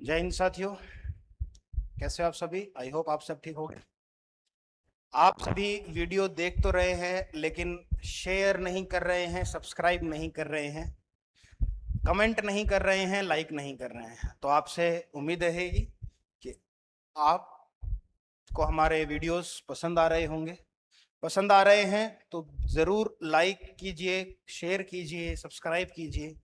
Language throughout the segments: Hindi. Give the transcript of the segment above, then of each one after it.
जय हिंद साथियों, कैसे हो आप सभी। आई होप आप सब ठीक हो। आप सभी वीडियो देख तो रहे हैं लेकिन शेयर नहीं कर रहे हैं, सब्सक्राइब नहीं कर रहे हैं, कमेंट नहीं कर रहे हैं, लाइक नहीं कर रहे हैं। तो आपसे उम्मीद रहेगी कि आपको हमारे वीडियोस पसंद आ रहे होंगे। पसंद आ रहे हैं तो ज़रूर लाइक कीजिए, शेयर कीजिए, सब्सक्राइब कीजिए।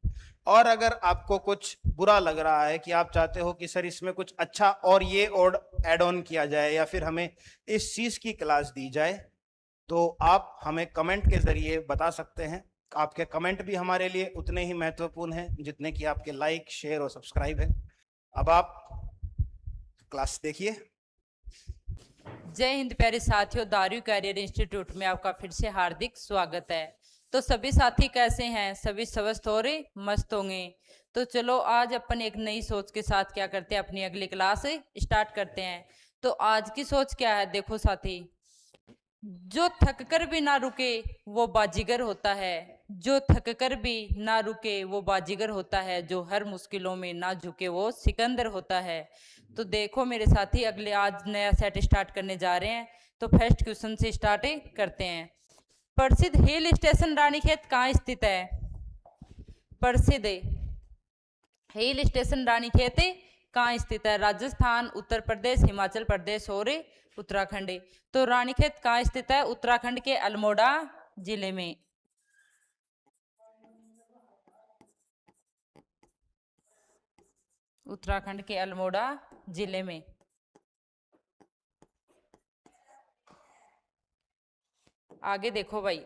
और अगर आपको कुछ बुरा लग रहा है कि आप चाहते हो कि सर इसमें कुछ अच्छा और ये और ऐड ऑन किया जाए या फिर हमें इस चीज़ की क्लास दी जाए, तो आप हमें कमेंट के ज़रिए बता सकते हैं। आपके कमेंट भी हमारे लिए उतने ही महत्वपूर्ण हैं जितने कि आपके लाइक, शेयर और सब्सक्राइब है। अब आप क्लास देखिए। जय हिंद प्यारे साथियों, दारू कैरियर इंस्टीट्यूट में आपका फिर से हार्दिक स्वागत है। तो सभी साथी कैसे हैं? सभी स्वस्थ हो रहे, मस्त होंगे। तो चलो आज अपन एक नई सोच के साथ क्या करते हैं, अपनी अगली क्लास स्टार्ट करते हैं। तो आज की सोच क्या है, देखो साथी, जो थक कर भी ना रुके वो बाजीगर होता है। जो थक कर भी ना रुके वो बाजीगर होता है। जो हर मुश्किलों में ना झुके वो सिकंदर होता है। तो देखो मेरे साथी, अगले आज नया सेट स्टार्ट करने जा रहे हैं। तो फर्स्ट क्वेश्चन से स्टार्ट करते हैं। प्रसिद्ध हिल स्टेशन रानीखेत कहाँ स्थित है? प्रसिद्ध हिल स्टेशन रानीखेत कहाँ स्थित है? राजस्थान, उत्तर प्रदेश, हिमाचल प्रदेश और उत्तराखंड। तो रानीखेत कहाँ स्थित है? उत्तराखंड के अल्मोड़ा जिले में। उत्तराखंड के अल्मोड़ा जिले में। आगे देखो भाई,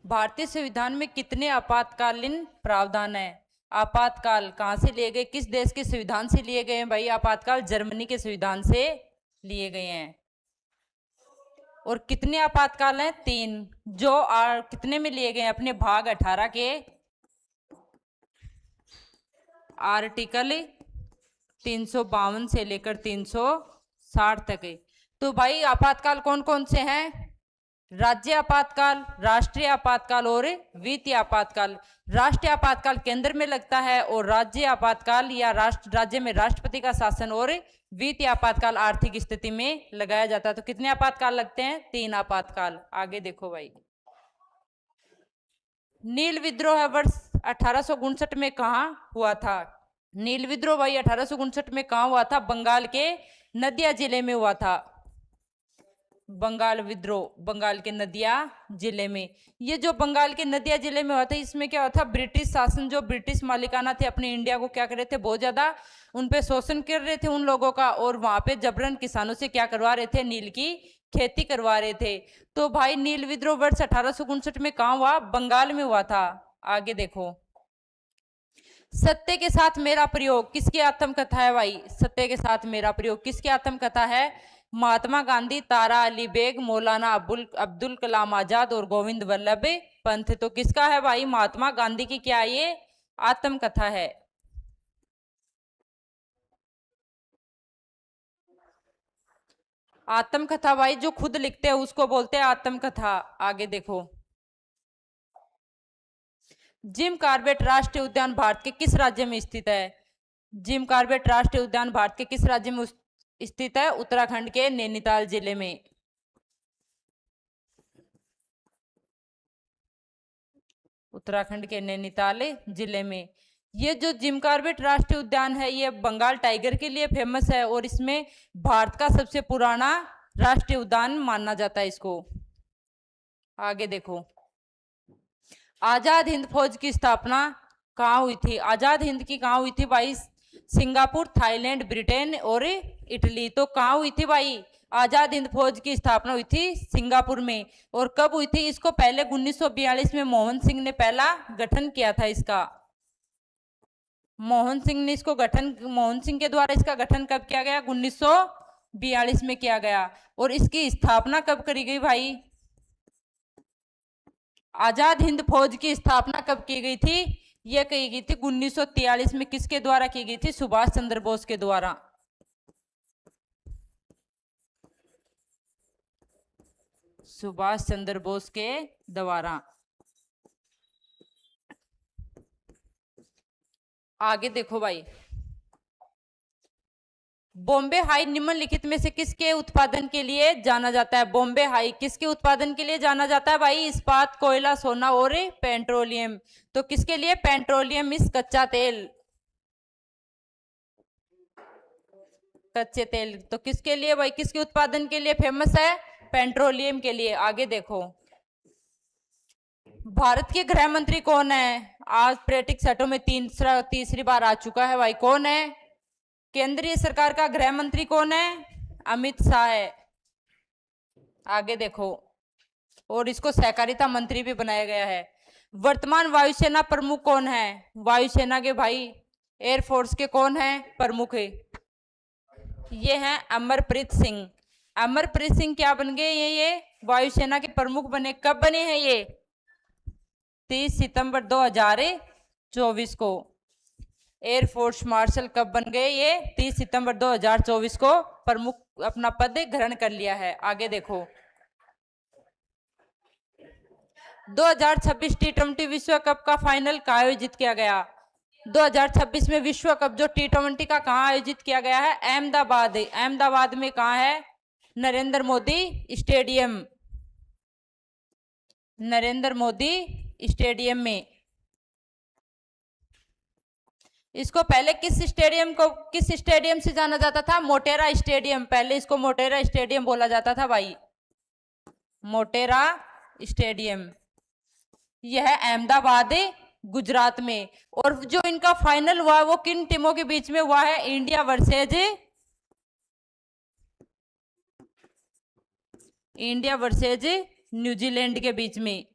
भारतीय संविधान में कितने आपातकालीन प्रावधान है? आपातकाल कहाँ से लिए गए, किस देश के संविधान से लिए गए हैं भाई? आपातकाल जर्मनी के संविधान से लिए गए हैं। और कितने आपातकाल हैं? 3। जो कितने में लिए गए हैं? अपने भाग 18 के आर्टिकल 352 से लेकर 360 तक है। तो भाई आपातकाल कौन कौन से हैं? राज्य आपातकाल, राष्ट्रीय आपातकाल और वित्तीय आपातकाल। राष्ट्रीय आपातकाल केंद्र में लगता है और राज्य आपातकाल या राज्य में राष्ट्रपति का शासन और वित्तीय आपातकाल आर्थिक स्थिति में लगाया जाता है। तो कितने आपातकाल लगते हैं? 3 आपातकाल। आगे देखो भाई, नील विद्रोह वर्ष 1859 में कहा हुआ था? नील विद्रोह भाई 1859 में कहा हुआ था? बंगाल के नदिया जिले में हुआ था। बंगाल विद्रोह बंगाल के नदिया जिले में। ये जो बंगाल के नदिया जिले में हुआ था, इसमें क्या हुआ था? ब्रिटिश शासन, जो ब्रिटिश मालिकाना थे, अपने इंडिया को क्या कर रहे थे? बहुत ज्यादा उन पे शोषण कर रहे थे उन लोगों का। और वहां पे जबरन किसानों से क्या करवा रहे थे? नील की खेती करवा रहे थे। तो भाई नील विद्रोह वर्ष 1859 में कहा हुआ? बंगाल में हुआ था। आगे देखो, सत्य के साथ मेरा प्रयोग किसकी आत्मकथा है भाई? सत्य के साथ मेरा प्रयोग किसकी आत्मकथा है? महात्मा गांधी, तारा अली बेग, मौलाना अब्दुल कलाम आजाद और गोविंद वल्लभ पंत। तो किसका है भाई? महात्मा गांधी की क्या ये आत्मकथा है। आत्मकथा भाई जो खुद लिखते हैं उसको बोलते हैं आत्मकथा। आगे देखो, जिम कॉर्बेट राष्ट्रीय उद्यान भारत के किस राज्य में स्थित है? जिम कॉर्बेट राष्ट्रीय उद्यान भारत के किस राज्य में स्थित है? उत्तराखंड के नैनीताल जिले में। उत्तराखंड के नैनीताल जिले में। ये जो जिम कॉर्बेट राष्ट्रीय उद्यान है, ये बंगाल टाइगर के लिए फेमस है और इसमें भारत का सबसे पुराना राष्ट्रीय उद्यान माना जाता है इसको। आगे देखो, आजाद हिंद फौज की स्थापना कहाँ हुई थी? आजाद हिंद की कहाँ हुई थी भाई? सिंगापुर, थाईलैंड, ब्रिटेन और इटली। तो कहाँ हुई थी भाई? आजाद हिंद फौज की स्थापना हुई थी सिंगापुर में। और कब हुई थी? इसको पहले 1942 में मोहन सिंह ने पहला गठन किया था इसका। मोहन सिंह के द्वारा इसका गठन कब किया गया? 1942 में किया गया। और इसकी स्थापना कब करी गई भाई? आजाद हिंद फौज की स्थापना कब की गई थी? यह की गई थी 1943 में। किसके द्वारा की गई थी? सुभाष चंद्र बोस के द्वारा। सुभाष चंद्र बोस के द्वारा। आगे देखो भाई, बॉम्बे हाई निम्नलिखित में से किसके उत्पादन के लिए जाना जाता है? बॉम्बे हाई किसके उत्पादन के लिए जाना जाता है भाई? इस्पात, कोयला, सोना और पेट्रोलियम। तो किसके लिए? पेट्रोलियम इस कच्चा तेल, कच्चे तेल। तो किसके लिए भाई, किसके उत्पादन के लिए फेमस है? पेट्रोलियम के लिए। आगे देखो, भारत के गृह मंत्री कौन है? आज पॉलिटिक सेटों में तीसरी बार आ चुका है भाई। कौन है केंद्रीय सरकार का गृह मंत्री? कौन है? अमित शाह है। आगे देखो, और इसको सहकारिता मंत्री भी बनाया गया है। वर्तमान वायुसेना प्रमुख कौन है? वायुसेना के भाई, एयरफोर्स के कौन है प्रमुख? ये हैं अमरप्रीत सिंह। अमरप्रीत सिंह क्या बन गए? ये वायुसेना के प्रमुख बने। कब बने हैं ये? 30 सितंबर 2024 को। एयरफोर्स मार्शल कब बन गए? ये 30 सितंबर 2024 को प्रमुख अपना पद ग्रहण कर लिया है। आगे देखो, 2026 टी20 विश्व कप का फाइनल कहाँ आयोजित किया गया? 2026 में विश्व कप जो टी20 का कहाँ आयोजित किया गया है? अहमदाबाद। अहमदाबाद में कहाँ है? नरेंद्र मोदी स्टेडियम, नरेंद्र मोदी स्टेडियम में। इसको पहले किस स्टेडियम से जाना जाता था? मोटेरा स्टेडियम। पहले इसको मोटेरा स्टेडियम बोला जाता था भाई, मोटेरा स्टेडियम। यह है अहमदाबाद गुजरात में। और जो इनका फाइनल हुआ वो किन टीमों के बीच में हुआ है? इंडिया वर्सेज न्यूजीलैंड के बीच में।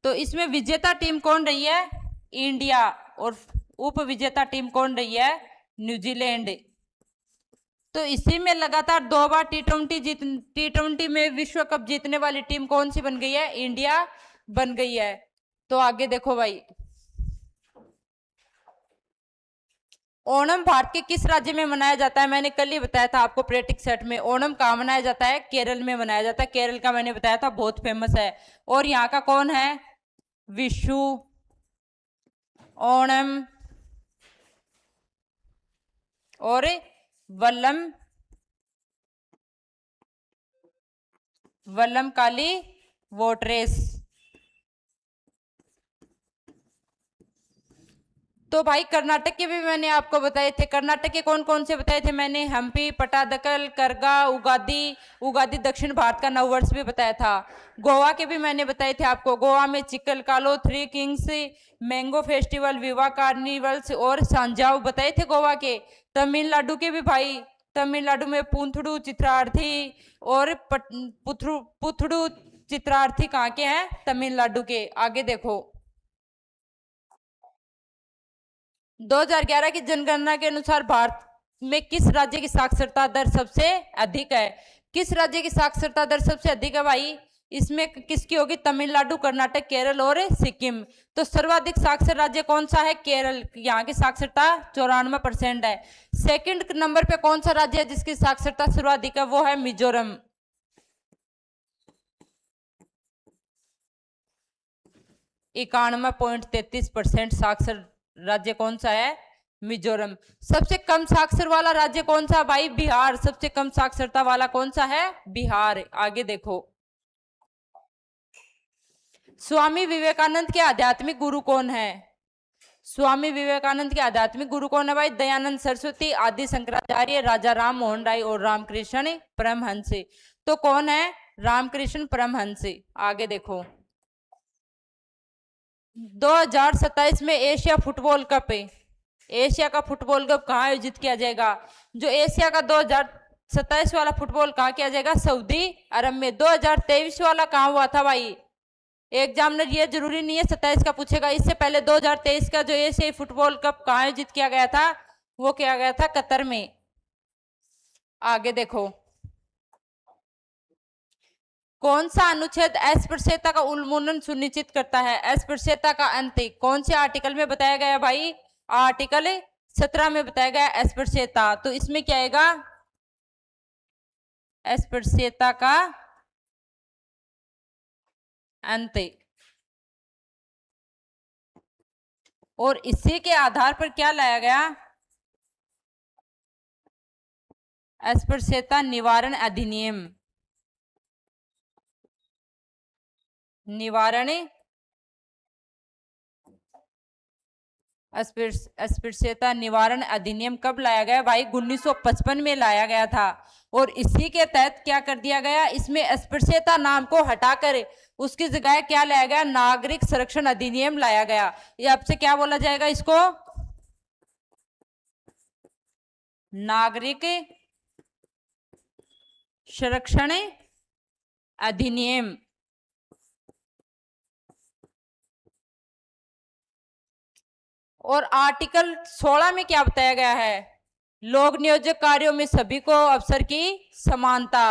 तो इसमें विजेता टीम कौन रही है? इंडिया। और उप विजेता टीम कौन रही है? न्यूजीलैंड। तो इसी में लगातार 2 बार टी20 में विश्व कप जीतने वाली टीम कौन सी बन गई है? इंडिया बन गई है। तो आगे देखो भाई, ओणम भारत के किस राज्य में मनाया जाता है? मैंने कल ही बताया था आपको पॉलिटिक सेट में। ओणम कहाँ मनाया जाता है? केरल में मनाया जाता है। केरल का मैंने बताया था बहुत फेमस है। और यहाँ का कौन है? विशु, ओणम और वल्लम काली वोट रेस। तो भाई कर्नाटक के भी मैंने आपको बताए थे। कर्नाटक के कौन कौन से बताए थे मैंने? हम्पी, पटादकल, करगा, उगादी। उगादी दक्षिण भारत का नववर्ष भी बताया था। गोवा के भी मैंने बताए थे आपको। गोवा में चिक्कल कालो, 3 किंग्स, मैंगो फेस्टिवल, विवाह कार्निवल्स और सांजाव बताए थे गोवा के। तमिलनाडु के भी भाई, तमिलनाडु में पूंथड़ू, चित्रार्थी और पुथड़ू चित्रार्थी कहाँ के हैं? तमिलनाडु के। आगे देखो, 2011 की जनगणना के अनुसार भारत में किस राज्य की साक्षरता दर सबसे अधिक है? किस राज्य की साक्षरता दर सबसे अधिक है भाई? इसमें किसकी होगी? तमिलनाडु, कर्नाटक, केरल और सिक्किम। तो सर्वाधिक साक्षर राज्य कौन सा है? केरल। यहाँ की साक्षरता 94% है। सेकंड नंबर पे कौन सा राज्य है जिसकी साक्षरता सर्वाधिक है? वो है मिजोरम। 91.33% साक्षर राज्य कौन सा है? मिजोरम। सबसे कम साक्षर वाला राज्य कौन सा भाई? बिहार। सबसे कम साक्षरता वाला कौन सा है? बिहार। आगे देखो, स्वामी विवेकानंद के आध्यात्मिक गुरु कौन है? स्वामी विवेकानंद के आध्यात्मिक गुरु कौन है भाई? दयानंद सरस्वती, आदि शंकराचार्य, राजा राम मोहन राय और रामकृष्ण परमहंस। तो कौन है? रामकृष्ण परमहंस। आगे देखो, 2027 में एशिया फुटबॉल कप, एशिया का फुटबॉल कप कहाँ आयोजित किया जाएगा? जो एशिया का 2027 वाला फुटबॉल कहाँ किया जाएगा? सऊदी अरब में। 2023 वाला कहाँ हुआ था भाई? एग्जामिनर ये जरूरी नहीं है 27 का पूछेगा, इससे पहले 2023 का जो एशियाई फुटबॉल कप कहाँ आयोजित किया गया था? वो किया गया था कतर में। आगे देखो, कौन सा अनुच्छेद अस्पृश्यता का उन्मूलन सुनिश्चित करता है? अस्पृश्यता का अंत कौन से आर्टिकल में बताया गया भाई? आर्टिकल 17 में बताया गया अस्पृश्यता। तो इसमें क्या आएगा? अस्पृश्यता का अंत। और इसी के आधार पर क्या लाया गया, अस्पृश्यता निवारण अधिनियम, निवारण अस्पृश्यता निवारण अधिनियम कब लाया गया भाई, 1955 में लाया गया था। और इसी के तहत क्या कर दिया गया, इसमें अस्पृश्यता नाम को हटाकर उसकी जगह क्या लाया गया, नागरिक संरक्षण अधिनियम लाया गया। ये आपसे क्या बोला जाएगा इसको, नागरिक संरक्षण अधिनियम। और आर्टिकल 16 में क्या बताया गया है, लोक नियोजक कार्यों में सभी को अवसर की समानता।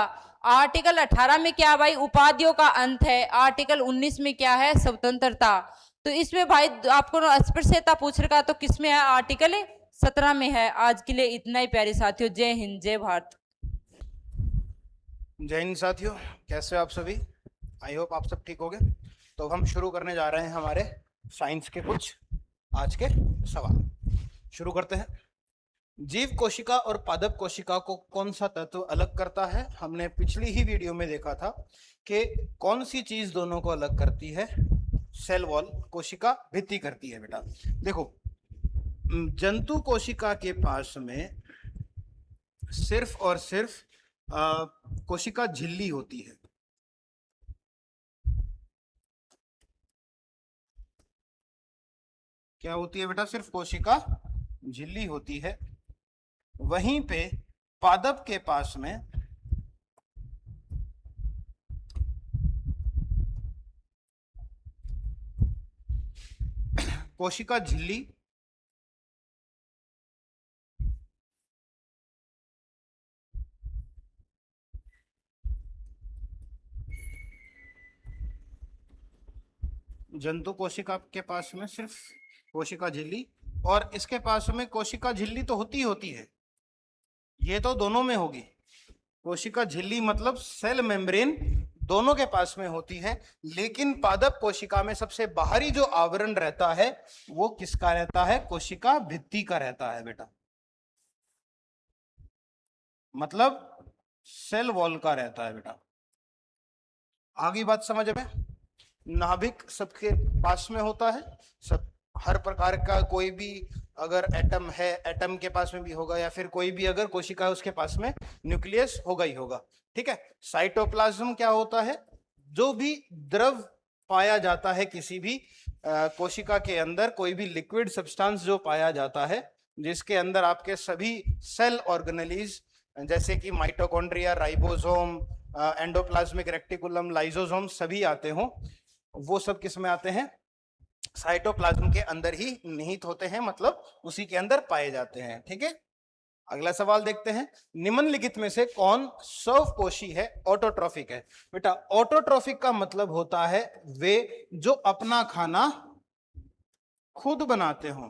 आर्टिकल 18 में क्या भाई, उपाधियों का अंत है। आर्टिकल 19 में क्या है, स्वतंत्रता। तो इसमें भाई आपको अस्पृश्यता पूछ रखा तो किसमें है, आर्टिकल 17 में है। आज के लिए इतना ही प्यारे साथियों, जय हिंद जय भारत। जय हिंद साथियों, कैसे हो आप सभी? आई होप आप सब ठीक हो गए। तो हम शुरू करने जा रहे हैं हमारे साइंस के कुछ आज के सवाल। शुरू करते हैं। जीव कोशिका और पादप कोशिका को कौन सा तत्व अलग करता है? हमने पिछली ही वीडियो में देखा था कि कौन सी चीज दोनों को अलग करती है। सेल वॉल, कोशिका भित्ति करती है बेटा। देखो, जंतु कोशिका के पास में सिर्फ और सिर्फ कोशिका झिल्ली होती है। क्या होती है बेटा? सिर्फ कोशिका झिल्ली होती है। वहीं पे पादप के पास में कोशिका झिल्ली, जंतु कोशिका के पास में सिर्फ कोशिका झिल्ली, और इसके पास में कोशिका झिल्ली तो होती है, ये तो दोनों में होगी। कोशिका झिल्ली मतलब सेल मेम्ब्रेन दोनों के पास में होती है, लेकिन पादप कोशिका में सबसे बाहरी जो आवरण रहता है वो किसका रहता है? कोशिका भित्ति का रहता है बेटा, मतलब सेल वॉल का रहता है बेटा। आगे बात समझ में? नाभिक सबके पास में होता है। सब हर प्रकार का कोई भी अगर एटम है, एटम के पास में भी होगा, या फिर कोई भी अगर कोशिका है उसके पास में न्यूक्लियस होगा ही होगा। ठीक है। साइटोप्लाज्म क्या होता है? जो भी द्रव पाया जाता है किसी भी कोशिका के अंदर, कोई भी लिक्विड सब्सटेंस जो पाया जाता है, जिसके अंदर आपके सभी सेल ऑर्गेनेलीज जैसे कि mitochondria, ribosome, endoplasmic reticulum, lysosome सभी आते हों, वो सब किस में आते हैं? साइटोप्लाज्म के अंदर ही निहित होते हैं, मतलब उसी के अंदर पाए जाते हैं। ठीक है। अगला सवाल देखते हैं। निम्नलिखित में से कौन स्वपोषी है, ऑटोट्रॉफिक है? बेटा, ऑटोट्रॉफिक का मतलब होता है वे जो अपना खाना खुद बनाते हों।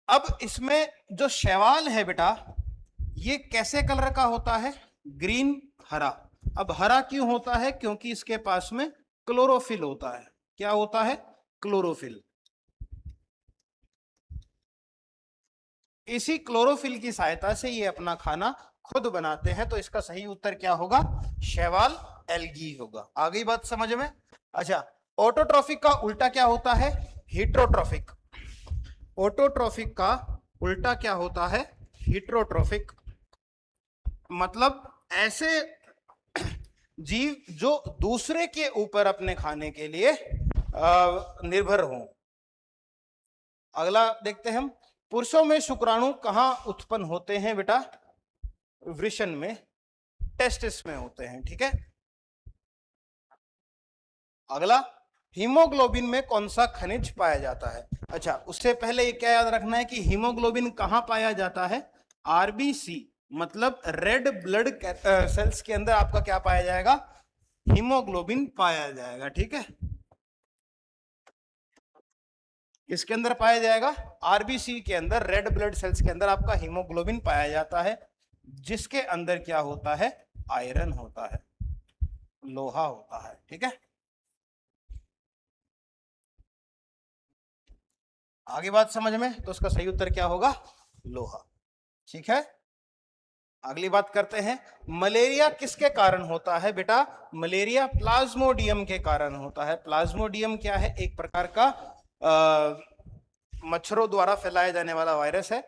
अब इसमें जो शैवाल है बेटा, ये कैसे कलर का होता है? ग्रीन, हरा। अब हरा क्यों होता है? क्योंकि इसके पास में क्लोरोफिल होता है। क्या होता है? क्लोरोफिल। इसी क्लोरोफिल की सहायता से ये अपना खाना खुद बनाते हैं। तो इसका सही उत्तर क्या होगा? शैवाल, एल्गी होगा। आगे बात समझ में? अच्छा, ऑटोट्रॉफिक का उल्टा क्या होता है? हेट्रोट्रॉफिक। ऑटोट्रॉफिक का उल्टा क्या होता है? हेट्रोट्रॉफिक। मतलब ऐसे जीव जो दूसरे के ऊपर अपने खाने के लिए निर्भर हों। अगला देखते हैं हम। पुरुषों में शुक्राणु कहां उत्पन्न होते हैं बेटा? वृषण में, टेस्टिस में होते हैं। ठीक है। अगला, हीमोग्लोबिन में कौन सा खनिज पाया जाता है? अच्छा, उससे पहले ये क्या याद रखना है कि हीमोग्लोबिन कहां पाया जाता है? आरबीसी मतलब रेड ब्लड सेल्स के अंदर आपका क्या पाया जाएगा? हीमोग्लोबिन पाया जाएगा। ठीक है। इसके अंदर पाया जाएगा, आरबीसी के अंदर, रेड ब्लड सेल्स के अंदर आपका हीमोग्लोबिन पाया जाता है, जिसके अंदर क्या होता है? आयरन होता है। लोहा होता है। ठीक है, आगे बात समझ में, तो उसका सही उत्तर क्या होगा? लोहा। ठीक है, अगली बात करते हैं। मलेरिया किसके कारण होता है बेटा? मलेरिया प्लाज्मोडियम के कारण होता है। प्लाज्मोडियम क्या है? एक प्रकार का मच्छरों द्वारा फैलाया जाने वाला वायरस है।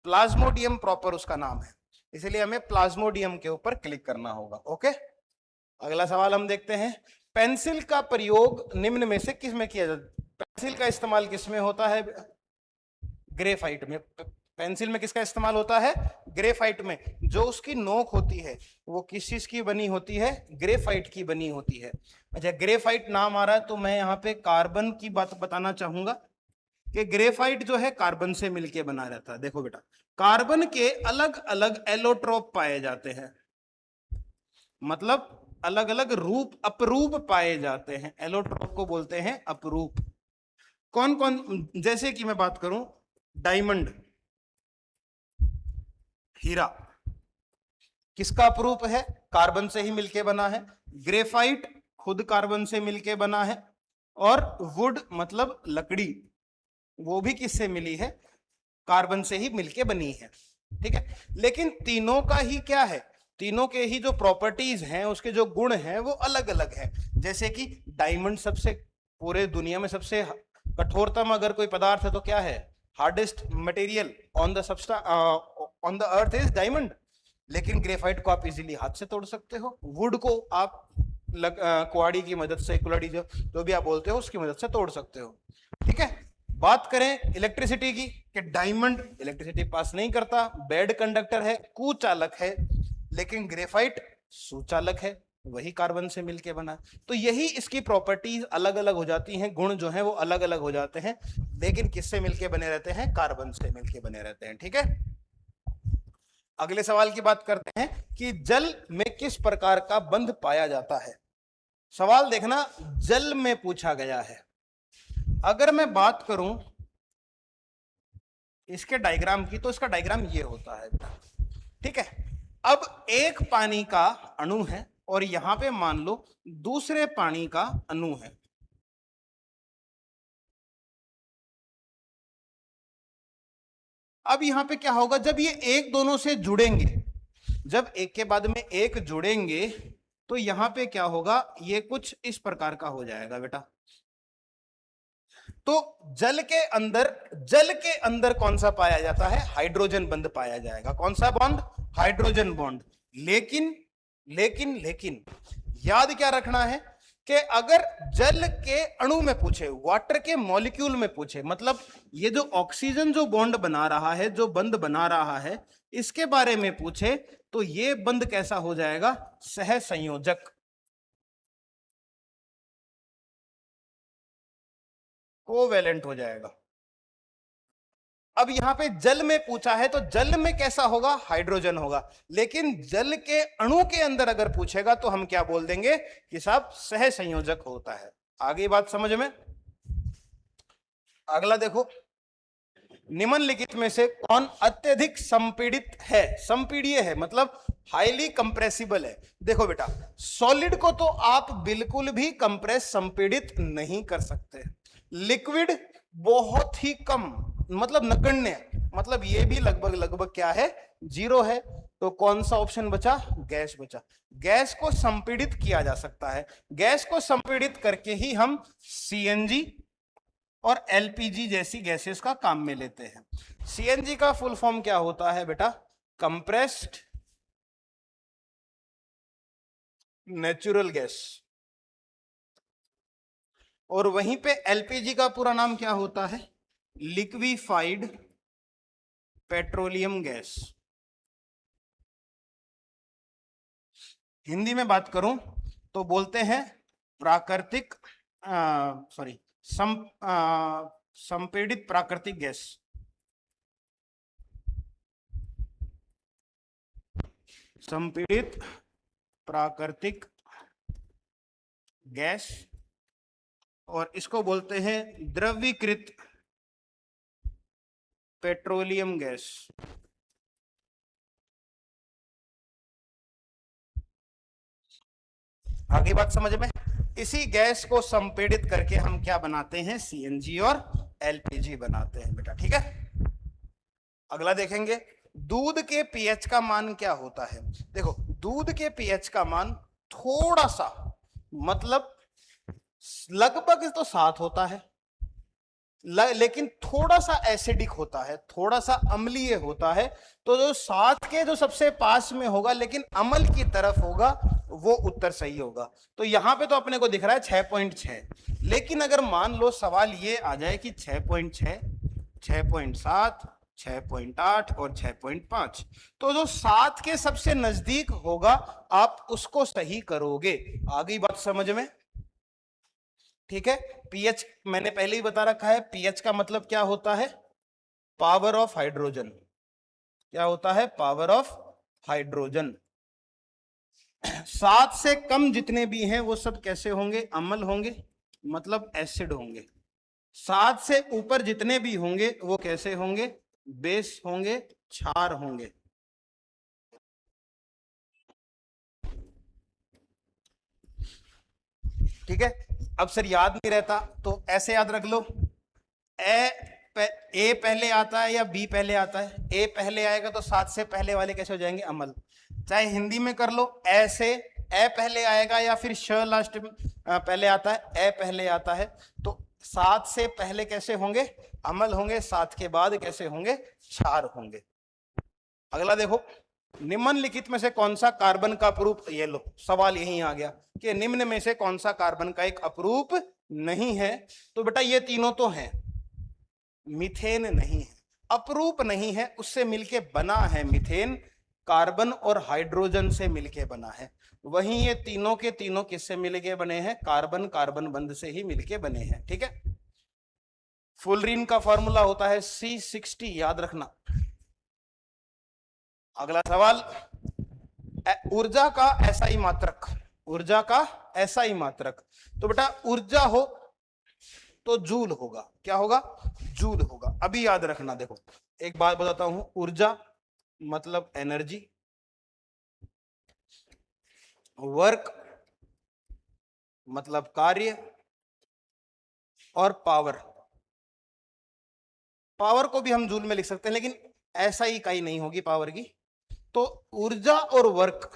प्लाज्मोडियम प्रॉपर उसका नाम है, इसलिए हमें प्लाज्मोडियम के ऊपर क्लिक करना होगा। ओके, अगला सवाल हम देखते हैं। पेंसिल का प्रयोग निम्न में से किस में किया जाता है? पेंसिल का इस्तेमाल किस में होता है? ग्रेफाइट में। पेंसिल में किसका इस्तेमाल होता है? ग्रेफाइट में। जो उसकी नोक होती है वो किस चीज की बनी होती है? ग्रेफाइट की बनी होती है। अच्छा, ग्रेफाइट नाम आ रहा है तो मैं यहाँ पे कार्बन की बात बताना चाहूंगा कि ग्रेफाइट जो है कार्बन से मिलके बना रहता है। देखो बेटा, कार्बन के अलग अलग एलोट्रोप पाए जाते हैं, मतलब अलग अलग रूप, अपरूप पाए जाते हैं। एलोट्रोप को बोलते हैं अपरूप। कौन कौन? जैसे कि मैं बात करूं, डायमंड, हीरा, किसका अपरूप है? कार्बन से ही मिलके बना है। ग्रेफाइट खुद कार्बन से मिलके बना है। और वुड मतलब लकड़ी, वो भी किससे मिली है? कार्बन से ही मिलके बनी है। ठीक है, लेकिन तीनों का ही क्या है? तीनों के ही जो प्रॉपर्टीज हैं, उसके जो गुण हैं वो अलग अलग है। जैसे कि डायमंड सबसे, पूरे दुनिया में सबसे कठोरतम अगर कोई पदार्थ है तो क्या है? Hardest material on the on the earth is diamond. लेकिन ग्रेफाइट को आप इजीली हाथ से तोड़ सकते हो। वुड को आप कुआड़ी की मदद से, कुल्हाड़ी जो भी आप बोलते हो उसकी मदद से तोड़ सकते हो। ठीक है, बात करें इलेक्ट्रिसिटी की, कि डायमंड इलेक्ट्रिसिटी पास नहीं करता, बेड कंडक्टर है, कुचालक है। लेकिन ग्रेफाइट सुचालक है, वही कार्बन से मिलके बना। तो यही इसकी प्रॉपर्टीज अलग अलग हो जाती हैं, गुण जो है वो अलग अलग हो जाते हैं, लेकिन किससे मिलके बने रहते हैं? कार्बन से मिलके बने रहते हैं। ठीक है, अगले सवाल की बात करते हैं कि जल में किस प्रकार का बंध पाया जाता है। सवाल देखना, जल में पूछा गया है। अगर मैं बात करूं इसके डायग्राम की, तो इसका डायग्राम ये होता है। ठीक है, अब एक पानी का अणु है और यहां पे मान लो दूसरे पानी का अणु है। अब यहां पे क्या होगा? जब ये एक दोनों से जुड़ेंगे, जब एक के बाद में एक जुड़ेंगे, तो यहां पे क्या होगा? ये कुछ इस प्रकार का हो जाएगा बेटा। तो जल के अंदर कौन सा पाया जाता है? हाइड्रोजन बंध पाया जाएगा। कौन सा बॉन्ड? Hydrogen bond. लेकिन लेकिन लेकिन याद क्या रखना है कि अगर जल के अणु में पूछे, वाटर के मॉलिक्यूल में पूछे, मतलब ये जो ऑक्सीजन जो बॉन्ड बना रहा है, जो बंध बना रहा है, इसके बारे में पूछे, तो ये बंध कैसा हो जाएगा? सह संयोजक, कोवेलेंट हो जाएगा। अब यहां पे जल में पूछा है तो जल में कैसा होगा? हाइड्रोजन होगा। लेकिन जल के अणु के अंदर अगर पूछेगा तो हम क्या बोल देंगे कि साहब सह संयोजक होता है। आगे बात समझ में। अगला देखो, निम्नलिखित में से कौन अत्यधिक संपीड़ित है? संपीड़ित है मतलब हाईली कंप्रेसिबल है। देखो बेटा, सॉलिड को तो आप बिल्कुल भी कंप्रेस, संपीड़ित नहीं कर सकते। लिक्विड बहुत ही कम, मतलब नगण्य, मतलब ये भी लगभग लगभग क्या है? जीरो है। तो कौन सा ऑप्शन बचा? गैस बचा। गैस को संपीड़ित किया जा सकता है। गैस को संपीड़ित करके ही हम सीएनजी और एलपीजी जैसी गैसेस का काम में लेते हैं। सीएनजी का फुल फॉर्म क्या होता है बेटा? Compressed natural gas. और वहीं पे एलपीजी का पूरा नाम क्या होता है? Liquefied petroleum gas. हिंदी में बात करूं तो बोलते हैं प्राकृतिक, सॉरी, संपीड़ित प्राकृतिक गैस। संपीड़ित प्राकृतिक गैस, और इसको बोलते हैं द्रवीकृत पेट्रोलियम गैस। आगे बात समझ में। इसी गैस को संपीड़ित करके हम क्या बनाते हैं, सीएनजी और एलपीजी बनाते हैं बेटा, ठीक है। अगला देखेंगे, दूध के पीएच का मान क्या होता है। देखो दूध के पीएच का मान थोड़ा सा, मतलब लगभग तो 7 होता है, लेकिन थोड़ा सा एसिडिक होता है, थोड़ा सा अम्लीय होता है। तो जो 7 के जो सबसे पास में होगा लेकिन अमल की तरफ होगा, वो उत्तर सही होगा। तो यहां पे तो अपने को दिख रहा है 6.6, लेकिन अगर मान लो सवाल ये आ जाए कि 6.6, 6.7, 6.8 और 6.5, तो जो 7 के सबसे नजदीक होगा आप उसको सही करोगे। आ गई बात समझ में, ठीक है। पीएच मैंने पहले ही बता रखा है, पीएच का मतलब क्या होता है, पावर ऑफ हाइड्रोजन। क्या होता है, पावर ऑफ हाइड्रोजन। 7 से कम जितने भी हैं वो सब कैसे होंगे, अम्ल होंगे, मतलब एसिड होंगे। 7 से ऊपर जितने भी होंगे वो कैसे होंगे, बेस होंगे, क्षार होंगे। ठीक है। अब सर याद नहीं रहता तो ऐसे याद रख लो, ए पहले आता है या बी पहले आता है। ए पहले आएगा तो 7 से पहले वाले कैसे हो जाएंगे, अमल। चाहे हिंदी में कर लो, ऐसे ए पहले आएगा या फिर श लास्ट में पहले आता है, ए पहले आता है। तो 7 से पहले कैसे होंगे, अमल होंगे, 7 के बाद कैसे होंगे, क्षार होंगे। अगला देखो, निम्नलिखित में से कौन सा कार्बन का अपरूप, ये लो सवाल यही आ गया कि निम्न में से कौन सा कार्बन का एक अपरूप नहीं है। तो बेटा ये तीनों तो हैं, मीथेन नहीं है, अपरूप नहीं है, उससे मिलके बना है मीथेन, कार्बन और हाइड्रोजन से मिलके बना है। वहीं ये तीनों के तीनों किससे मिलके बने हैं, कार्बन कार्बन बंध से ही मिलके बने हैं, ठीक है। फुलरीन का फॉर्मूला होता है C60, याद रखना। अगला सवाल, ऊर्जा का एसआई मात्रक, ऊर्जा का एसआई मात्रक। तो बेटा ऊर्जा हो तो जूल होगा, क्या होगा, जूल होगा। अभी याद रखना, देखो एक बात बताता हूं, ऊर्जा मतलब एनर्जी, वर्क मतलब कार्य, और पावर, पावर को भी हम जूल में लिख सकते हैं लेकिन ऐसा ही इकाई नहीं होगी पावर की। तो ऊर्जा और वर्क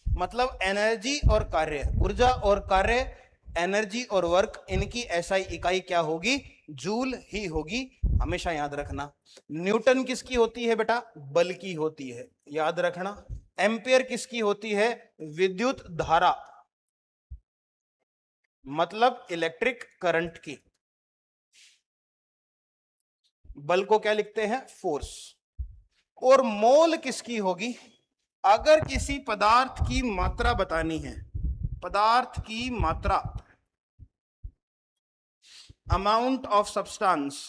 मतलब एनर्जी और कार्य, ऊर्जा और कार्य, एनर्जी और वर्क, इनकी एसआई इकाई क्या होगी, जूल ही होगी, हमेशा याद रखना। न्यूटन किसकी होती है बेटा, बल की होती है, याद रखना। एम्पियर किसकी होती है, विद्युत धारा मतलब इलेक्ट्रिक करंट की। बल को क्या लिखते हैं, फोर्स। और मोल किसकी होगी, अगर किसी पदार्थ की मात्रा बतानी है, पदार्थ की मात्रा, अमाउंट ऑफ सब्सटेंस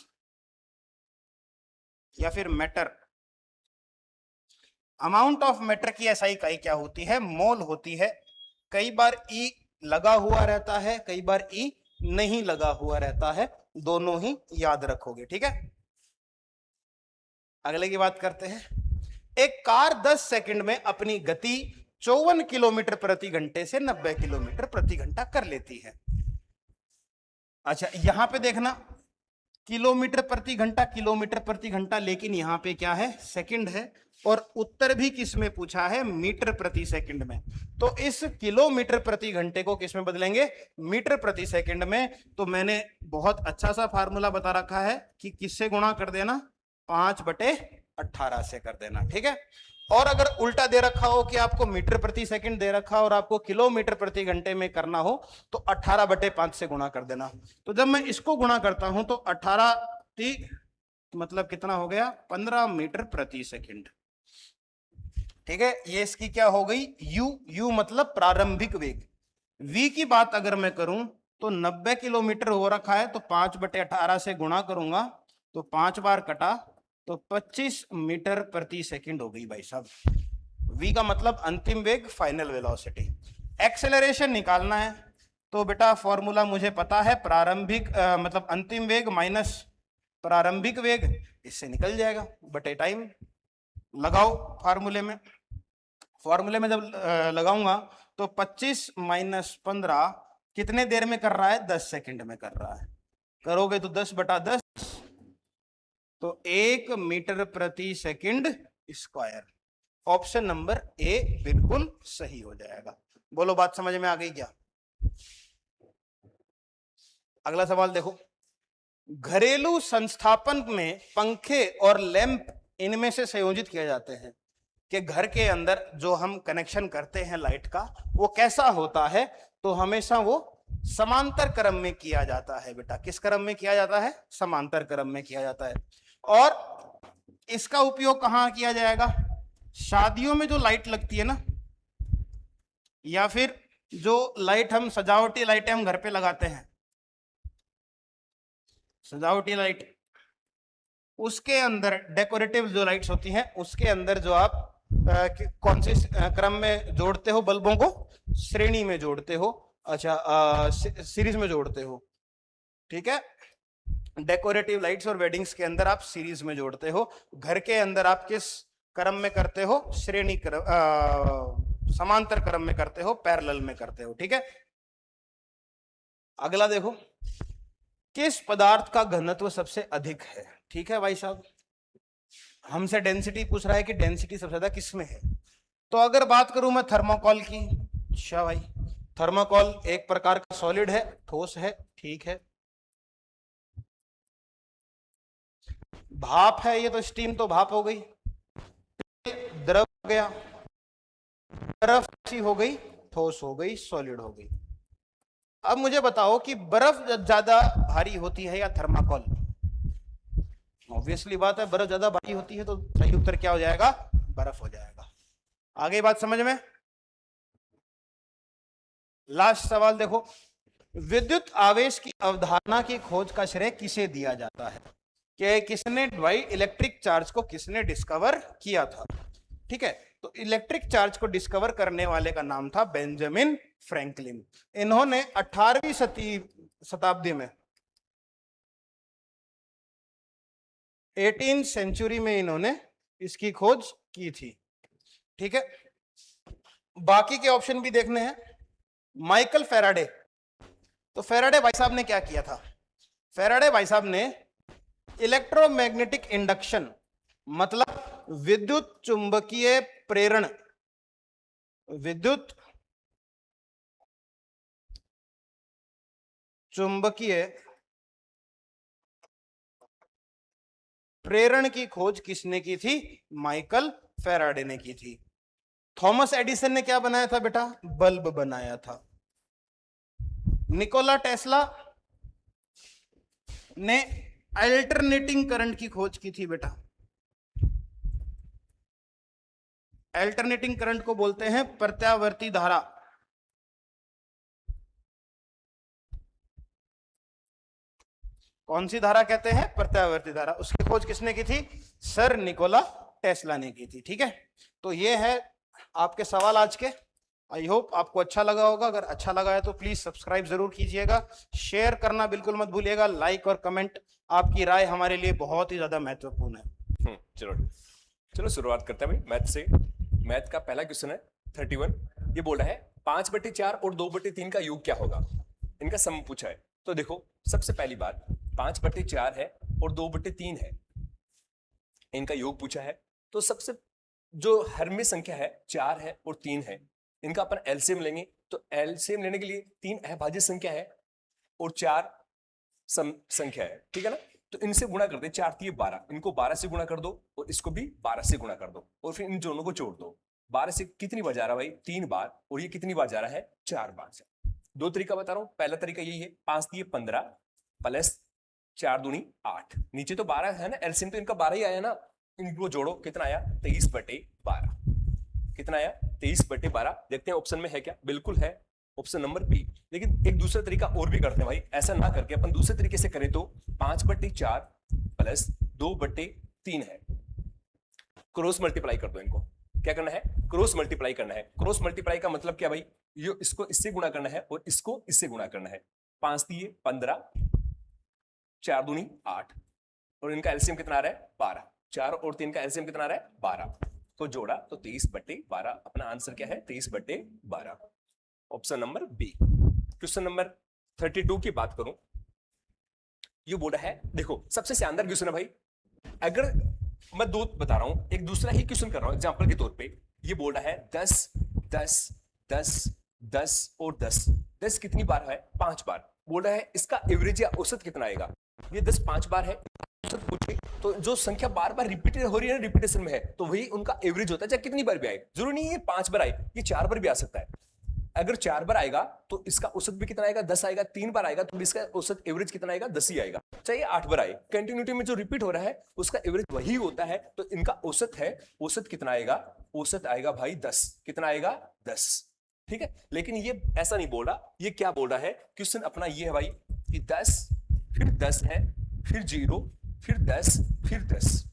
या फिर मैटर, अमाउंट ऑफ मैटर की एसआई इकाई क्या होती है, मोल होती है। कई बार ई लगा हुआ रहता है, कई बार ई नहीं लगा हुआ रहता है, दोनों ही याद रखोगे, ठीक है। अगले की बात करते हैं, एक कार 10 सेकंड में अपनी गति 54 किलोमीटर प्रति घंटे से 90 किलोमीटर प्रति घंटा कर लेती है। अच्छा यहां पे देखना, किलोमीटर प्रति घंटा, किलोमीटर प्रति घंटा, लेकिन यहां पे क्या है, सेकंड है, और उत्तर भी किस में पूछा है, मीटर प्रति सेकंड में। तो इस किलोमीटर प्रति घंटे को किस में बदलेंगे, मीटर प्रति सेकंड में। तो मैंने बहुत अच्छा सा फार्मूला बता रखा है कि किससे गुणा कर देना, 5/18 से कर देना, ठीक है। और अगर उल्टा दे रखा हो कि आपको मीटर प्रति सेकंड दे रखा हो और आपको किलोमीटर प्रति घंटे में करना हो तो 18/5 से गुणा कर देना। तो जब मैं इसको गुणा करता हूं तो 18 मतलब कितना हो गया, 15 मीटर प्रति सेकंड, ठीक है। ये इसकी क्या हो गई, यू मतलब प्रारंभिक वेग। v की बात अगर मैं करूं तो 90 किलोमीटर हो रखा है, तो 5/18 से गुणा करूंगा तो 5 बार कटा तो 25 मीटर प्रति सेकंड हो गई भाई साहब। v का मतलब अंतिम वेग, फाइनल वेलोसिटी। एक्सेलरेशन निकालना है तो बेटा फॉर्मूला मुझे पता है, प्रारंभिक मतलब अंतिम वेग माइनस प्रारंभिक वेग, इससे निकल जाएगा बटे टाइम। लगाओ फार्मूले में, फॉर्मूले में जब लगाऊंगा तो 25 माइनस 15 कितने देर में कर रहा है? 10 सेकंड में कर रहा है। करोगे तो 10/10, तो 1 मीटर प्रति second square. Option number A बिल्कुल सही हो जाएगा। बोलो, बात समझ में आ गई क्या? अगला सवाल देखो, घरेलू संस्थापन में पंखे और लैंप इनमें से संयोजित किए जाते हैं कि घर के अंदर जो हम कनेक्शन करते हैं लाइट का वो कैसा होता है? तो हमेशा वो समांतर क्रम में किया जाता है बेटा। किस क्रम में किया जाता है? समांतर क्रम में किया जाता है। और इसका उपयोग कहां किया जाएगा? शादियों में जो लाइट लगती है ना, या फिर जो लाइट हम सजावटी लाइटें हम घर पे लगाते हैं, सजावटी लाइट, उसके अंदर डेकोरेटिव जो लाइट्स होती हैं उसके अंदर जो आप कौन से क्रम में जोड़ते हो बल्बों को? श्रेणी में जोड़ते हो। अच्छा, सीरीज में जोड़ते हो। ठीक है, डेकोरेटिव लाइट्स और वेडिंग्स के अंदर आप सीरीज में जोड़ते हो। घर के अंदर आप किस क्रम में करते हो? श्रेणी क्रम, समांतर क्रम में करते हो, पैरेलल में करते हो। ठीक है, अगला देखो, किस पदार्थ का घनत्व सबसे अधिक है? ठीक है भाई साहब, हमसे डेंसिटी पूछ रहा है कि डेंसिटी सबसे ज्यादा किसमें है। तो अगर बात करूं मैं थर्मोकॉल की, अच्छा भाई, थर्मोकॉल एक प्रकार का सॉलिड है, ठोस है। ठीक है, भाप है ये तो, स्टीम तो भाप हो गई, द्रव हो गया, बर्फ सी हो गई, ठोस हो गई, सॉलिड हो गई। अब मुझे बताओ कि बर्फ ज्यादा भारी होती है या थर्माकोल? ऑब्वियसली बात है, बर्फ ज्यादा भारी होती है, तो सही उत्तर क्या हो जाएगा? बर्फ हो जाएगा। आगे बात समझ में? लास्ट सवाल देखो, विद्युत आवेश की अवधारणा की खोज का श्रेय किसे दिया जाता है? कि किसने भाई इलेक्ट्रिक चार्ज को किसने डिस्कवर किया था? ठीक है, तो इलेक्ट्रिक चार्ज को डिस्कवर करने वाले का नाम था बेंजामिन फ्रैंकलिन। इन्होंने 18वीं शताब्दी में, 18 सेंचुरी में इन्होंने इसकी खोज की थी। ठीक है, बाकी के ऑप्शन भी देखने हैं। माइकल फेराडे, तो फेराडे भाई साहब ने क्या किया था? फेराडे भाई साहब ने इलेक्ट्रोमैग्नेटिक इंडक्शन, मतलब विद्युत चुंबकीय प्रेरण, विद्युत चुंबकीय प्रेरण की खोज किसने की थी? माइकल फेराडे ने की थी। थॉमस एडिसन ने क्या बनाया था बेटा? बल्ब बनाया था। निकोला टेस्ला ने अल्टरनेटिंग करंट की खोज की थी बेटा। अल्टरनेटिंग करंट को बोलते हैं प्रत्यावर्ती धारा। कौन सी धारा कहते हैं? प्रत्यावर्ती धारा। उसकी खोज किसने की थी? सर निकोला टेस्ला ने की थी। ठीक है, तो ये है आपके सवाल आज के। आई होप आपको अच्छा लगा होगा। अगर अच्छा लगा है तो प्लीज सब्सक्राइब जरूर कीजिएगा, शेयर करना बिल्कुल मत भूलिएगा, लाइक और कमेंट, आपकी राय हमारे लिए बहुत ही ज्यादा महत्वपूर्ण है। चलो चलो शुरुआत करते हैं भाई मैथ से। मैथ का पहला क्वेश्चन है 31। ये बोल रहा है 5/4 और 2/3 का योग क्या होगा? इनका सम पूछा है। तो देखो, सबसे पहली बात, 5/4 है और 2/3 है, इनका योग पूछा है। तो सबसे जो हर संख्या है 4 है और 3 है, इनका अपन एलसीएम लेंगे। तो एलसीएम लेने के लिए 3 अभाज्य संख्या है और 4 सम संख्या है। ठीक है ना, तो इनसे गुणा कर दे, 4 3 12, इनको 12 से गुणा कर दो और इसको भी 12 से गुणा कर दो और फिर इन दोनों को जोड़ दो। 12 से कितनी बार जा रहा है भाई? 3 बार। और ये कितनी बार जा रहा है? 4 बार से। दो तरीका बता रहा हूं। पहला तरीका यही है, 5 3 15 प्लस 4 दूनी 8, नीचे तो 12 है ना, एलसीएम तो इनका 12 ही आया ना, इनको जोड़ो, कितना आया? 23/12। कितना आया? 23/12। देखते हैं ऑप्शन में है क्या? बिल्कुल है, ऑप्शन नंबर बी। लेकिन एक दूसरा तरीका और भी करते हैं भाई, ऐसा ना करके अपन दूसरे तरीके से करें तो 5/4 प्लस 2/3 है, क्रॉस मल्टीप्लाई कर दो इनको। क्या करना है? क्रॉस मल्टीप्लाई करना है। क्रॉस मल्टीप्लाई का मतलब क्या भाई? ये इसको इससे गुणा करना है और इसको इससे गुणा करना है। 5 3 15, 4 दूनी 8 और इनका एलसीएम कितना आ रहा है? 12। 4 और 3 का एलसीएम कितना आ रहा है? 12। को जोड़ा तो 23/12। अपना आंसर क्या है? 23/12। Option number B. Question number 32 की बात करूं, ये बोला है, देखो सबसे शानदार क्वेश्चन है भाई। अगर मैं दो बता रहा हूं, एक दूसरा ही क्वेश्चन कर रहा हूं एग्जांपल के तौर पे। ये बोल रहा है 10 10 10 10 और 10। 10 कितनी बार है? 5 बार। बोल रहा है इसका एवरेज या औसत कितना आएगा? ये 10 5 बार है, औसत पूछे तो जो संख्या बार बार रिपीटेड हो रही है ना, रिपीटेशन में है, तो वही उनका एवरेज होता है, चाहे कितनी बार भी आए। जरूरी नहीं है ये 5 बार आए, ये 4 बार भी आ सकता है। अगर 4 बार आएगा तो इसका औसत भी कितना आएगा? 10 आएगा। 3 बार आएगा तो इसका औसत एवरेज कितना आएगा? 10 ही आएगा। चाहे 8 बार आए, कंटिन्यूटी में जो रिपीट हो रहा है उसका एवरेज वही होता है, तो इनका औसत है, औसत कितना आएगा? औसत आएगा भाई 10। कितना आएगा? 10। ठीक है, लेकिन ये ऐसा नहीं बोल रहा। ये क्या बोल रहा है? क्वेश्चन अपना ये है भाई कि 10 फिर 10 है, फिर 0 फिर 10 फिर 10।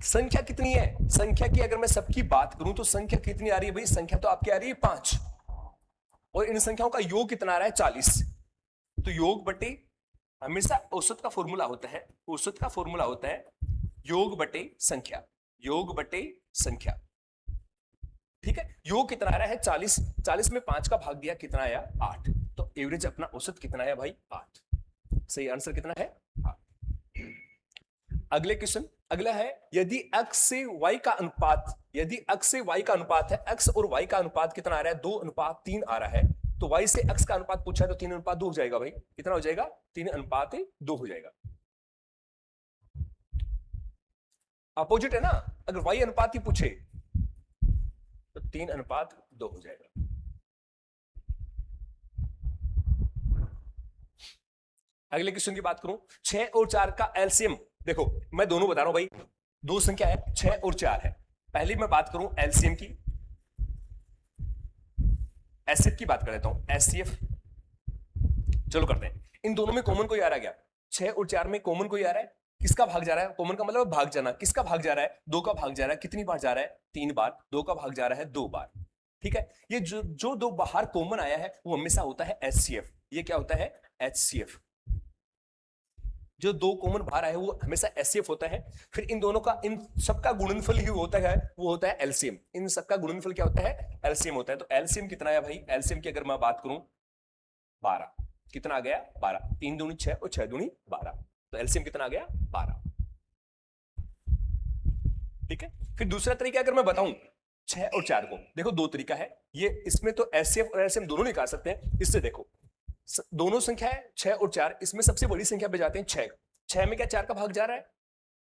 संख्या कितनी है? संख्या की अगर मैं सबकी बात करूं तो संख्या कितनी आ रही है भाई? संख्या तो आपकी आ रही है 5, और इन संख्याओं का योग कितना आ रहा है? 40। तो योग बटे, हमेशा औसत का फॉर्मूला होता है, औसत का फॉर्मूला होता है योग बटे संख्या, योग बटे संख्या। ठीक है, योग कितना आ रहा है? 40। 40 में 5 का भाग दिया, कितना आया? 8। तो एवरेज अपना औसत कितना आया भाई? 8। सही आंसर कितना है? 8। अगले क्वेश्चन, अगला है यदि x से y का अनुपात, यदि x से y का अनुपात है, x और y का अनुपात कितना आ रहा है? 2:3 आ रहा है। तो y से x का अनुपात पूछा है तो 3:2 हो जाएगा भाई। कितना हो जाएगा? 3:2 हो जाएगा। अपोजिट है ना, अगर y अनुपात ही पूछे तो 3:2 हो जाएगा। अगले क्वेश्चन की बात करूं, 6 और 4 का एलसीएम। देखो मैं दोनों बता रहा हूं भाई, दो संख्या है 6 और 4 है। पहले मैं बात करूं एलसीएम की, एचसीएफ की बात कर लेता हूं, एचसीएफ। चलो करते हैं। इन दोनों में कॉमन कोई आ रहा है क्या? 6 और 4 में कॉमन कोई आ रहा है? किसका भाग जा रहा है? कॉमन का मतलब भाग जाना। किसका भाग जा रहा है? 2 का भाग जा रहा है। कितनी बार जा रहा है? 3 बार। 2 का भाग जा रहा है 2 बार। ठीक है, ये जो दो बाहर कॉमन आया है वो हमेशा होता है एचसीएफ। ये क्या होता है? एचसीएफ। जो दो कॉमन बाहर आए वो हमेशा एचसीएफ होता है। फिर इन दोनों का, इन सबका गुणनफल ही होता है, वो होता है एलसीएम। इन सबका गुणनफल क्या होता है? एलसीएम होता है। तो एलसीएम कितना है भाई? एलसीएम की अगर मैं बात करूं 12। कितना आ गया? 12। 3 दूनी 6 और 6 दूनी 12। तो एलसीएम कितना आ गया? 12। ठीक है, फिर दूसरा तरीका अगर मैं बताऊं 6 और 4 को, देखो दो तरीका है ये, इसमें तो एचसीएफ और एलसीएम दोनों निकाल सकते हैं। इससे देखो दोनों संख्या है 6 और 4, इसमें सबसे बड़ी संख्या पे जाते हैं 6। 6 में क्या 4 का भाग जा रहा है?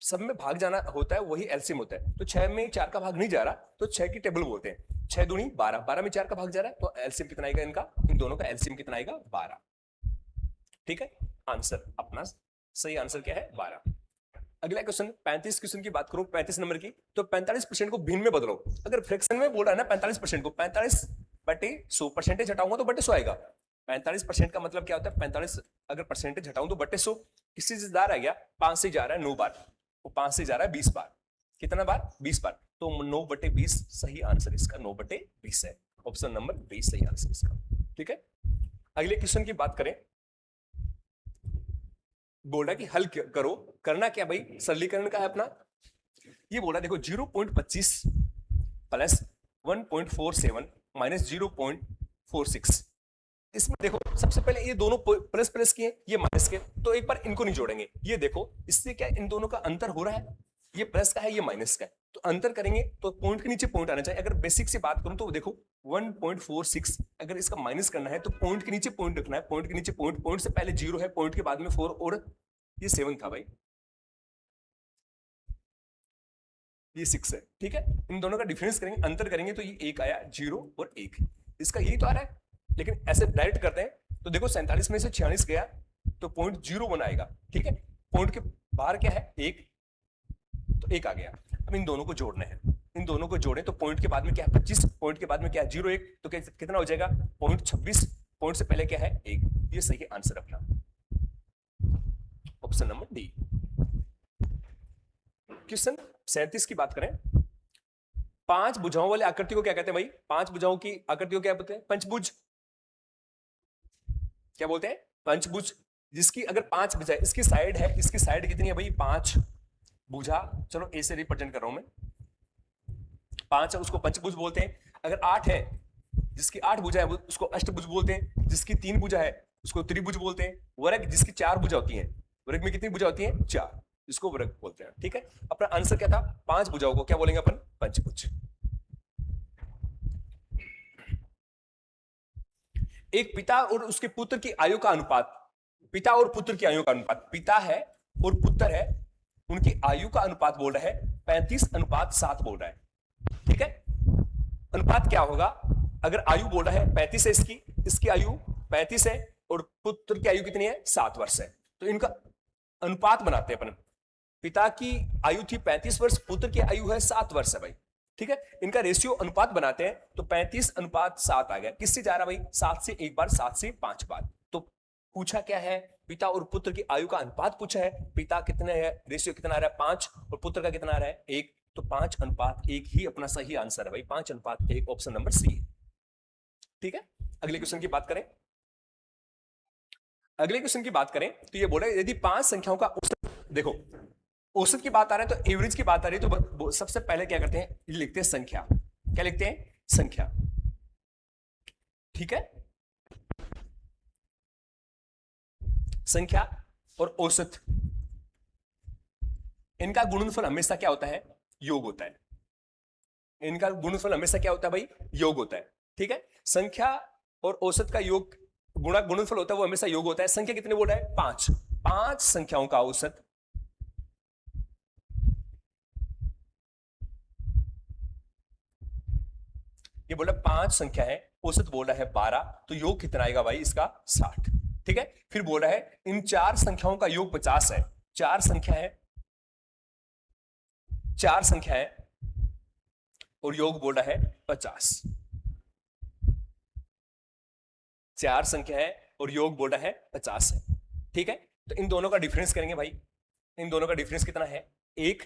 सब में भाग जाना होता है, वही एलसीएम होता है। तो 6 में 4 का भाग नहीं जा रहा तो 6 की टेबल बोलते हैं। 6 दूनी 12, 12 में 4 का भाग जा रहा है, तो एलसीएम कितना आएगा इनका? इन दोनों का एलसीएम कितना आएगा? 12। ठीक है, आंसर अपना सही आंसर क्या है? 12। अगला क्वेश्चन 35 क्वेश्चन की बात करूं, 35 नंबर की, तो 45% को भिन्न में बदलो। अगर फ्रैक्शन में बोल रहा है ना 45% को, 45/100 परसेंटेज हटाऊंगा तो बटे 100 आएगा। 45% का मतलब क्या होता है? 45 अगर परसेंटेज हटाऊं तो बटे 100। किससे ज्यादा रह गया? 5 से जा रहा है 9 बार, वो 5 से जा रहा है 20 बार। कितना बार? 20 बार। तो 9/20 सही आंसर इसका 9/20 है। ऑप्शन नंबर बी सही आंसर इसका। ठीक है, अगले क्वेश्चन की बात करें, बोला कि हल करो। करना क्या भाई? सरलीकरण का है अपना। ये बोला देखो 0.25 प्लस 1.47 माइनस 0.46। इसमें देखो सबसे पहले ये दोनों प्लस प्लस किए, ये माइनस के, तो एक बार इनको नहीं जोड़ेंगे। ये देखो इससे क्या इन दोनों का अंतर हो रहा है? ये प्लस का है, ये माइनस का है, तो अंतर करेंगे तो पॉइंट के नीचे पॉइंट आना चाहिए। अगर बेसिक से बात करूं तो देखो 1.46, अगर इसका माइनस करना है तो पॉइंट के नीचे पॉइंट रखना है। पॉइंट के नीचे पॉइंट, पॉइंट से पहले 0 है, पॉइंट के बाद में 4 और ये 7 था भाई, ये 6 है। ठीक है, इन दोनों का डिफरेंस करेंगे, अंतर करेंगे तो ये 1 आया, 0 और 1, इसका यही तो आ रहा है। लेकिन ऐसे डायरेक्ट करते हैं तो देखो 47 में से 46 गया तो 0.01 आएगा। ठीक है, पॉइंट के बाहर क्या है? 1, तो 1 आ गया। अब इन दोनों को जोड़ना है, इन दोनों को जोड़ें तो पॉइंट के बाद में क्या है? 25, पॉइंट के बाद में क्या है? 0 1, तो कितना हो जाएगा? 0.26, पॉइंट से पहले क्या है? 1। ये सही आंसर अपना ऑप्शन नंबर डी। क्वेश्चन 37 की बात करें, 5 भुजाओं वाले आकृति को क्या कहते हैं भाई? 5 भुजाओं की आकृति को क्या बोलते हैं? पंचभुज। क्या बोलते हैं? पंचभुज। जिसकी अगर 5 भुजा, इसकी साइड है, इसकी साइड कितनी है भाई? 5 भुजा। चलो ए से रिप्रेजेंट कर रहा हूं मैं, 5 है उसको पंचभुज बोलते हैं। अगर 8 है, जिसकी 8 भुजा है उसको अष्टभुज बोलते हैं। जिसकी 3 भुजा है उसको त्रिभुज बोलते हैं। वर्ग जिसकी 4 भुजा होती हैं, वर्ग में कितनी भुजा होती हैं? 4, इसको वर्ग बोलते हैं। ठीक है, अपना आंसर क्या था? 5 भुजाओं को क्या बोलेंगे अपन? पंचभुज। एक पिता और उसके पुत्र की आयु का अनुपात, पिता और पुत्र की आयु का अनुपात, पिता है और पुत्र है, उनकी आयु का अनुपात बोल रहा है 35:7 बोल रहा है। ठीक है, अनुपात क्या होगा? अगर आयु बोल रहा है 35 है, इसकी आयु 35 है और पुत्र की आयु कितनी है? 7 वर्ष है, तो इनका अनुपात बनाते हैं अपन। पिता की आयु थी 35 वर्ष, पुत्र की आयु है 7 वर्ष है भाई। ठीक है, इनका रेशियो अनुपात बनाते हैं तो 35:7 आ गया। किससे जा रहा भाई? 7 से 1 बार, 7 से 5 बार। तो पूछा क्या है? पिता और पुत्र की आयु का अनुपात पूछा है। पिता कितने है, रेशियो कितना आ रहा है? 5, और पुत्र का कितना आ रहा है? 1, तो 5:1 ही अपना सही आंसर है भाई। 5:1, ऑप्शन नंबर सी। ठीक है, अगले क्वेश्चन की बात करें। अगले क्वेश्चन की बात करें तो ये बोल रहा है यदि 5 संख्याओं का औसत, देखो औसत की बात आ रही है तो एवरेज की बात आ रही है, तो सबसे पहले क्या करते हैं? लिखते हैं संख्या। क्या लिखते हैं? संख्या। ठीक है, संख्या और औसत, इनका गुणनफल हमेशा क्या होता है? योग होता है। इनका गुणनफल हमेशा क्या होता है भाई? योग होता है। ठीक है, संख्या और औसत का योग गुणा गुणनफल होता है, वो हमेशा योग होता है। संख्या कितने बोल रहा है? 5। 5 संख्याओं का औसत, ये बोला 5 संख्या है, औसत बोल रहा है 12, तो योग कितना आएगा भाई इसका? 60। ठीक है, फिर बोल रहा है इन 4 संख्याओं का योग 50 है। 4 संख्या है, 4 संख्या है और योग बोल रहा है 50। 4 संख्या है और योग बोल रहा है 50 है। ठीक है, तो इन दोनों का डिफरेंस करेंगे भाई। इन दोनों का डिफरेंस कितना है? 1।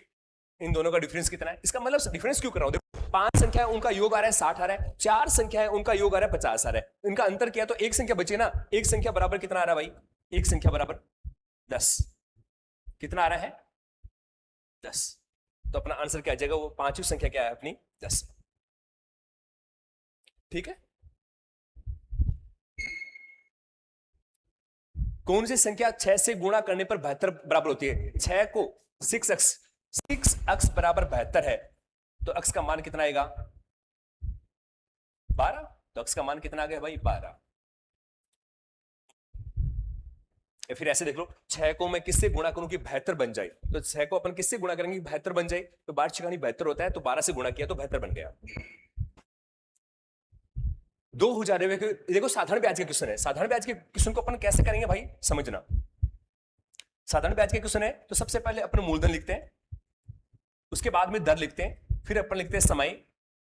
इन दोनों का डिफरेंस कितना है? इसका मतलब डिफरेंस क्यों कर रहा हूं? देखो 5 संख्या है उनका योग आ रहा है 60 आ रहा है, 4 संख्या है उनका योग आ रहा है 50 आ रहा है। इनका अंतर किया तो एक संख्या बची ना। एक संख्या बराबर कितना आ रहा है भाई? एक संख्या बराबर 10। कितना आ रहा है? 10। तो अपना आंसर क्या आ जाएगा? वो 5वीं संख्या क्या है अपनी? 10। ठीक है, कौन सी संख्या 6 से गुणा करने पर 72 बराबर होती है? 6 को 6 अक्स बराबर 72 है, तो अक्स का मान कितना आएगा? 12। तो अक्स का मान कितना आ गया भाई? 12। या फिर ऐसे देख लो, 6 को मैं किससे गुणा करूं कि 72 बन जाए? तो 6 को अपन किससे गुणा करेंगे 72 बन जाए? तो 12 छिकानी 72 होता है, तो 12 से गुणा किया तो 72 बन गया। 2000 देखो साधारण ब्याज के क्वेश्चन है। साधारण ब्याज के क्वेश्चन को अपन कैसे करेंगे भाई? समझना, साधारण ब्याज के क्वेश्चन है तो सबसे पहले अपन मूलधन लिखते हैं, उसके बाद में दर लिखते हैं, फिर अपन लिखते हैं समय,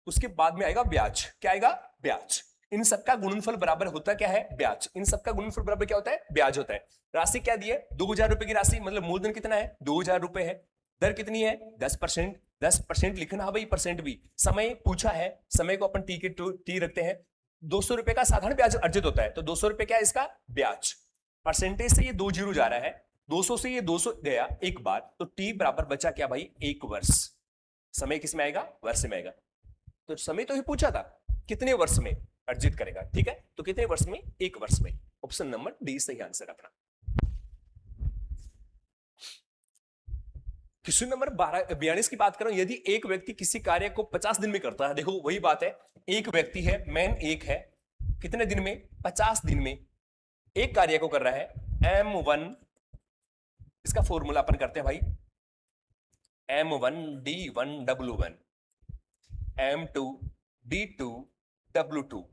उसके बाद में आएगा ब्याज। क्या आएगा? ब्याज। इन सबका गुणनफल बराबर होता क्या है? ब्याज। इन सबका गुणनफल बराबर क्या होता है? ब्याज होता है। राशि क्या दी है? 2000 रुपए की राशि, मतलब मूलधन कितना है? 2000 रुपए है। दर कितनी है? 10%। 10% लिखना भाई, परसेंट भी। समय पूछा है, समय को अपन टी के टी रखते हैं। 200 रुपए का साधारण ब्याज अर्जित होता है, तो 200 रुपए क्या है इसका? ब्याज। परसेंटेज से ये 2 जीरो जा रहा है, 200 से ये 200 गया एक बार, तो टी बराबर बचा क्या भाई? 1 वर्ष। समय किस में आएगा? वर्ष में आएगा। तो समय तो ही पूछा था कितने वर्ष में अर्जित करेगा। ठीक है, तो कितने वर्ष में? 1 वर्ष में। ऑप्शन नंबर डी सही आंसर अपना। क्वेश्चन नंबर 42 की बात करो। यदि एक व्यक्ति किसी कार्य को 50 दिन में करता है, देखो वही बात है, एक व्यक्ति है, मैन एक है, कितने दिन में? 50 दिन में एक कार्य को कर रहा है। M1, इसका फॉर्मूला अपन करते हैं भाई, M1 D1 W1, M2 D2 W2।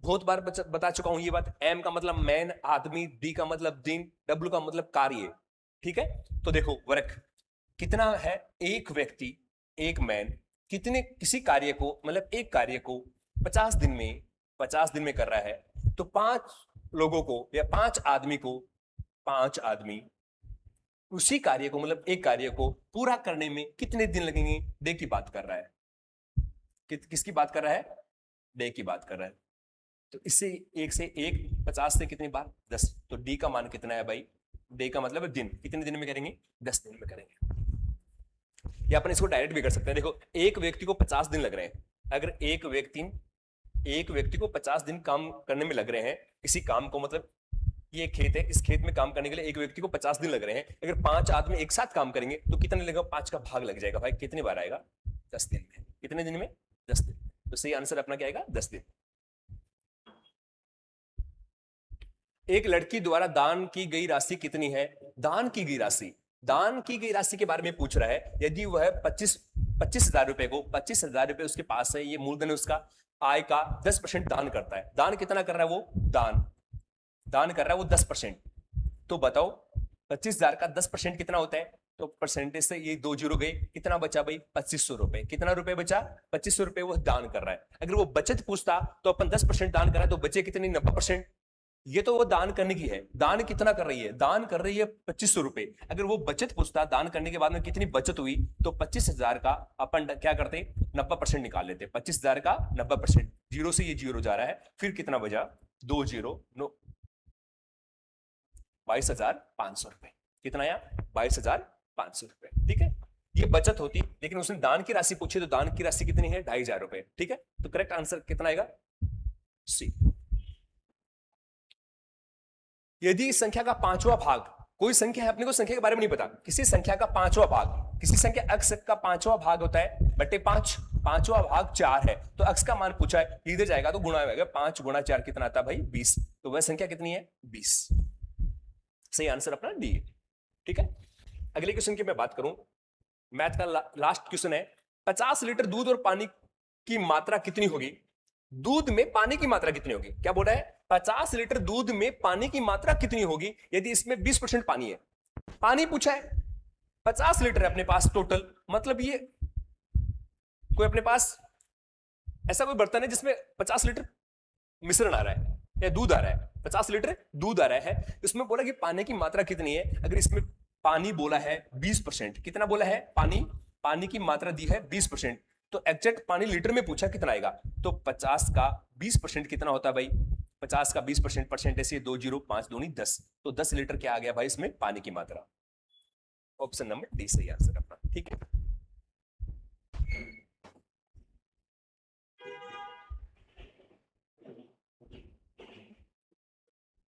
बहुत बार बता चुका हूं ये बात। M का मतलब मैन, आदमी, D का मतलब दिन, W का मतलब कार्य। ठीक है, तो देखो वर्क कितना है? एक व्यक्ति, एक मैन कितने किसी कार्य को, मतलब एक कार्य को 50 दिन में कर रहा है, तो 5 लोगों को या 5 आदमी को, 5 आदमी उसी कार्य को, मतलब एक कार्य को पूरा करने में कितने दिन लगेंगे? डे की बात कर रहा है। किसकी बात कर रहा है? डे की बात कर रहा है। तो इससे 1 से 1, 50 से कितनी बार? 10। तो डी का मान कितना है भाई? डे का मतलब दिन। कितने दिन में करेंगे? 10 दिन में करेंगे। या अपन इसको डायरेक्ट भी कर सकते हैं। देखो, एक व्यक्ति को 50 दिन लग रहे हैं। अगर एक व्यक्ति को 50 दिन काम करने में लग रहे हैं किसी काम को, मतलब ये खेत है, इस खेत में काम करने के लिए एक व्यक्ति को 50 दिन लग रहे हैं। अगर 5 आदमी एक साथ काम करेंगे तो कितने लगेगा? 5 का भाग लग जाएगा भाई। कितनी बार आएगा? 10 दिन में। कितने दिन में? 10 दिन। तो सही आंसर अपना क्या आएगा? 10 दिन। एक लड़की द्वारा दान की गई राशि कितनी है? दान की गई राशि के बारे में पूछ रहा है। यदि वह 25,000 रुपए को, 25,000 रुपए उसके पास है, ये मूलधन है उसका, आय का 10% दान करता है। दान कितना कर रहा है वो? दान कर रहा है वो 10%। तो बताओ 25,000 का 10% कितना होता है? तो परसेंटेज से ये 2 जीरो गए, कितना बचा भाई? 2500 रुपए। कितना रुपए बचा? 2500 रुपए वो दान कर रहा है। अगर वो बचत पूछता तो अपन 10% दान कर रहा है, तो बचे कितनी? 90%। ये तो वो दान करने की है। दान कितना कर रही है? दान कर रही है 2500 रुपए। अगर वो बचत पूछता दान करने के बाद में कितनी बचत हुई, तो 25,000 का अपन क्या करते? 90% निकाल लेते। 25,000 का 90%, जीरो से ये जीरो जा रहा है, फिर कितना बचा? 2 जीरो 22,500 रुपए। कितना आया? 22,500 रुपए। ठीक है, ये बचत होती, लेकिन उसने दान की राशि पूछी, तो दान की राशि कितनी है? 2,500 रुपए। ठीक है, तो करेक्ट आंसर कितना आएगा? सी। यदि इस संख्या का 5वां भाग, कोई संख्या है, अपने को संख्या के बारे में नहीं पता, किसी संख्या का 5वां भाग, किसी संख्या अक्ष का 5वां भाग होता है बटे 5, 5वां भाग 4 है, तो अक्ष का मान पूछा है, इधर जाएगा तो गुणा होगा। 5 गुणा 4 कितना आता है भाई? 20। तो वह संख्या कितनी है? 20। सही आंसर अपना डी है। ठीक है, अगले क्वेश्चन की मैं बात करूं, मैथ का लास्ट क्वेश्चन है। 50 लीटर दूध और पानी की मात्रा कितनी होगी? दूध में पानी की मात्रा कितनी होगी? क्या बोल रहा है? 50 लीटर दूध में पानी की मात्रा कितनी होगी यदि इसमें 20% पानी है? पानी पूछा है, 50 लीटर है अपने पास टोटल, मतलब ये कोई अपने पास ऐसा कोई बर्तन है जिसमें 50 लीटर मिश्रण आ रहा है या दूध आ रहा है, 50 लीटर दूध आ रहा है, इसमें बोला कि पानी की मात्रा कितनी है। अगर इसमें पानी बोला है 20%, कितना बोला है? पानी की मात्रा दी है 20%, तो एग्जैक्ट पानी लीटर में पूछा कितना आएगा? तो 50 का 20% कितना होता है भाई? 50 का 20% परसेंट ऐसे 2 जीरो 5 दूनी 10, तो 10 लीटर क्या आ गया भाई इसमें? पानी की मात्रा। ऑप्शन नंबर डी सही आंसर अपना। ठीक है।